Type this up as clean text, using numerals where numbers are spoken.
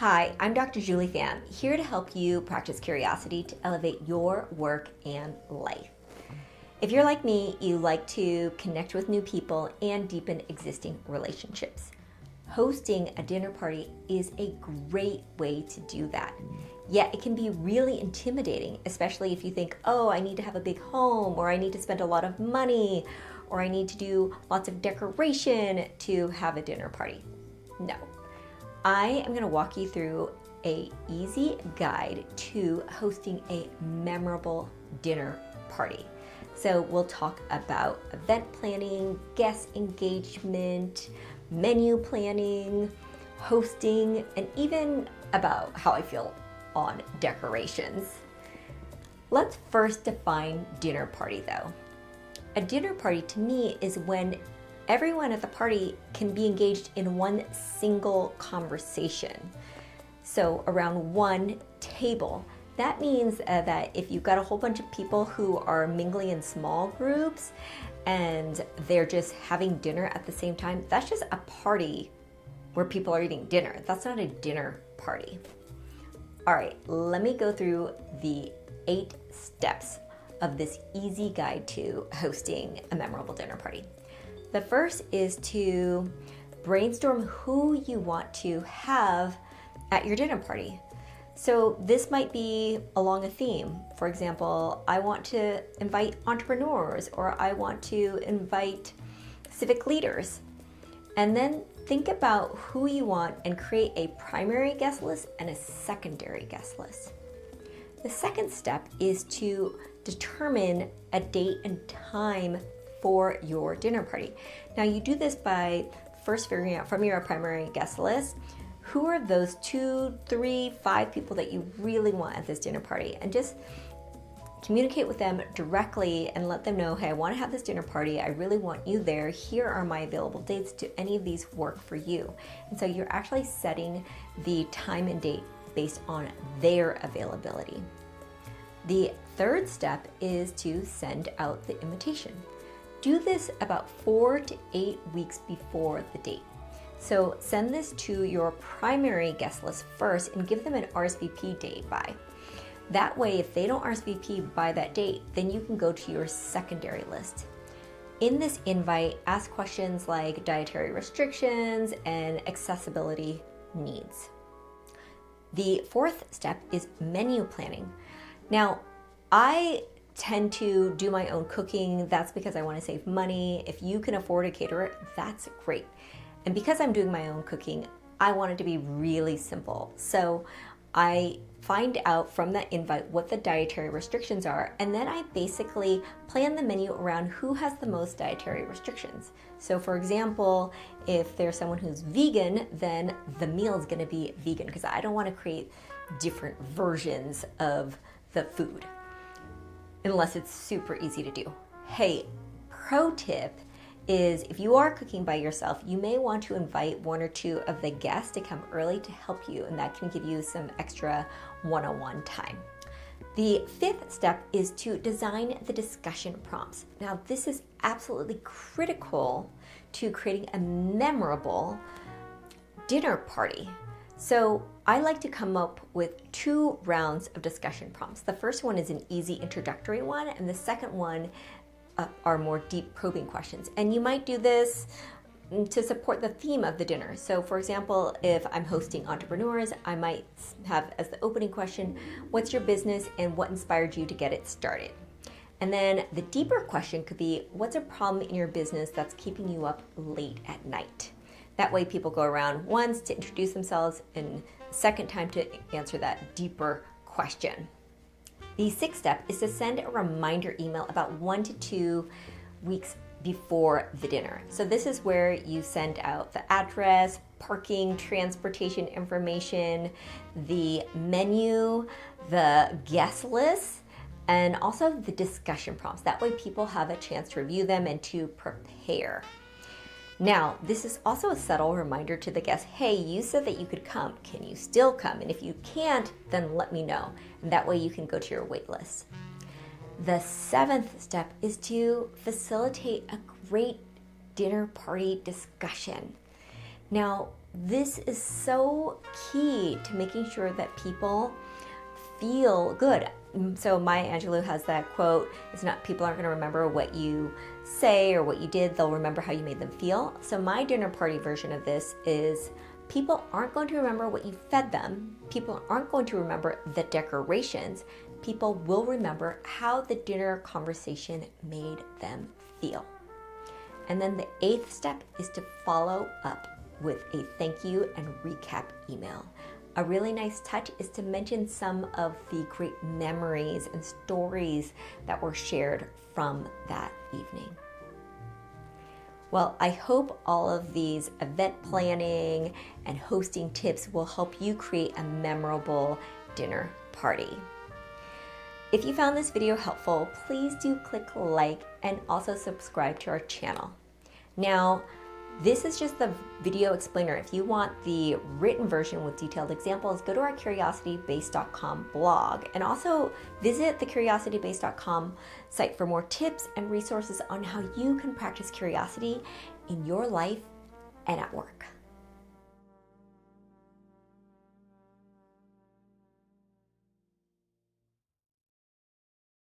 Hi, I'm Dr. Julie Pham, here to help you practice curiosity to elevate your work and life. If you're like me, you like to connect with new people and deepen existing relationships. Hosting a dinner party is a great way to do that. Yet it can be really intimidating, especially if you think, oh, I need to have a big home, or I need to spend a lot of money, or I need to do lots of decoration to have a dinner party. No. I am going to walk you through an easy guide to hosting a memorable dinner party. So we'll talk about event planning, guest engagement, menu planning, hosting, and even about how I feel on decorations. Let's first define dinner party though. A dinner party to me is when everyone at the party can be engaged in one single conversation. So around one table. That means that if you've got a whole bunch of people who are mingling in small groups and they're just having dinner at the same time, that's just a party where people are eating dinner. That's not a dinner party. All right, let me go through the 8 steps of this easy guide to hosting a memorable dinner party. The first is to brainstorm who you want to have at your dinner party. So this might be along a theme. For example, I want to invite entrepreneurs, or I want to invite civic leaders. And then think about who you want and create a primary guest list and a secondary guest list. The second step is to determine a date and time for your dinner party. Now you do this by first figuring out from your primary guest list, who are those 2, 3, 5 people that you really want at this dinner party, and just communicate with them directly and let them know, hey, I want to have this dinner party. I really want you there. Here are my available dates. Do any of these work for you? And so you're actually setting the time and date based on their availability. The third step is to send out the invitation. Do this about 4 to 8 weeks before the date. So send this to your primary guest list first and give them an RSVP date by. That way, if they don't RSVP by that date, then you can go to your secondary list. In this invite, ask questions like dietary restrictions and accessibility needs. The fourth step is menu planning. Now, I tend to do my own cooking. That's because I want to save money. If you can afford a caterer, that's great. And because I'm doing my own cooking, I want it to be really simple. So I find out from that invite what the dietary restrictions are, and then I basically plan the menu around who has the most dietary restrictions. So for example, if there's someone who's vegan, then the meal is going to be vegan because I don't want to create different versions of the food unless it's super easy to do. Hey, pro tip is if you are cooking by yourself, you may want to invite 1 or 2 of the guests to come early to help you, and that can give you some extra one-on-one time. The fifth step is to design the discussion prompts. Now, this is absolutely critical to creating a memorable dinner party. So I like to come up with 2 rounds of discussion prompts. The first one is an easy introductory one, and the second one are more deep probing questions. And you might do this to support the theme of the dinner. So for example, if I'm hosting entrepreneurs, I might have as the opening question, what's your business and what inspired you to get it started? And then the deeper question could be, what's a problem in your business that's keeping you up late at night? That way people go around once to introduce themselves and second time to answer that deeper question. The 6th step is to send a reminder email about 1 to 2 weeks before the dinner. So this is where you send out the address, parking, transportation information, the menu, the guest list, and also the discussion prompts. That way people have a chance to review them and to prepare. Now, this is also a subtle reminder to the guests, hey, you said that you could come. Can you still come? And if you can't, then let me know. And that way you can go to your wait list. The 7th step is to facilitate a great dinner party discussion. Now, this is so key to making sure that people feel good. So Maya Angelou has that quote, it's not, people aren't going to remember what you say or what you did, they'll remember how you made them feel. So my dinner party version of this is, people aren't going to remember what you fed them, people aren't going to remember the decorations, people will remember how the dinner conversation made them feel. And then the 8th step is to follow up with a thank you and recap email. A really nice touch is to mention some of the great memories and stories that were shared from that evening. Well, I hope all of these event planning and hosting tips will help you create a memorable dinner party. If you found this video helpful, please do click like and also subscribe to our channel. Now, this is just the video explainer. If you want the written version with detailed examples, go to our curiositybase.com blog and also visit the curiositybase.com site for more tips and resources on how you can practice curiosity in your life and at work.